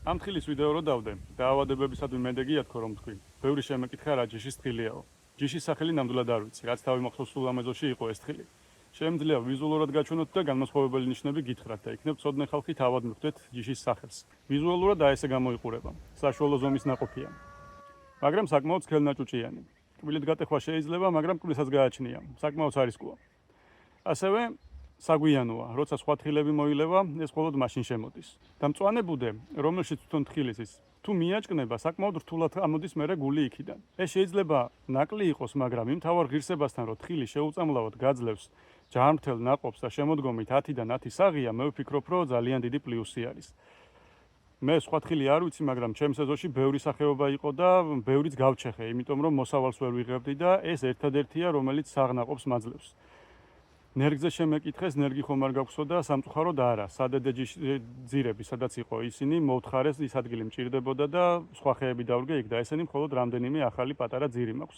ამ თხილის ვიდეო რო დავდე, დაავადებებისადმი მედეგი ათქო რომ თქვი. ბევრი შემეკითხა რა ჯიშის თხილიაო. ჯიშის სახელი ნამდვილად არ ვიცი, რაც თავი მოხსოვს სულ ამაზოში იყო ეს თხილი. Შემიძლია ვიზუალურად გაჩვენოთ და განმასხვავებელი ნიშნები გითხრათ და იქნებ ცოდნე ხალხი თავად მიხვდეთ ჯიშის სახელს. ვიზუალურად აი ესე გამოიყურება. საშუალო ზომის ნაყოფია. მაგრამ საკმაოდ სქელნაჭუჭიანი. კბილით გატეხვა შეიძლება, მაგრამ კბილსაც გააჩნია. საკმაოდ არისკოა. ასევე საგვიანოა, როცა სხვა თხილები მოილევა, ეს მხოლოდ მაშინ შემოდის. და მწვანე ბუდე, რომელშიც თვითონ თხილის ის თუ მიაჭკნება, საკმაოდ რთულად ამოდის მერე გული იქიდან. ეს შეიძლება ნაკლი იყოს, მაგრამ იმ თავარ ღირსებასთან, რომ თხილი შეუწამლავად გაძლევს ჯანმრთელ ნაყოფს და შემოდგომით 10-დან 10 საღია, მე ვფიქრობ, რომ ძალიან დიდი პლუსი არის. მე სხვა თხილი არ ვიცი, მაგრამ ჩემს ეზოში ბევრი სახეობა იყო და ბევრიც გავჩეხე, იმიტომ რომ მოსავალს ვერ ვიღებდი და ეს ერთადერთია, რომელიც საღნაყოფს მაძლევს. ნერგზე შემეკითხეს, ნერგი ხომ არ გაქვსო და სამწუხაროდ არა. სადედე ძირები, სადაც იყო ისინი, მოვთხარეს ის ადგილი მჭირდებოდა და სხვა ხეები დავრგე იქ და ესენი მხოლოდ რამდენიმე ახალი პატარა ძირი მაქვს.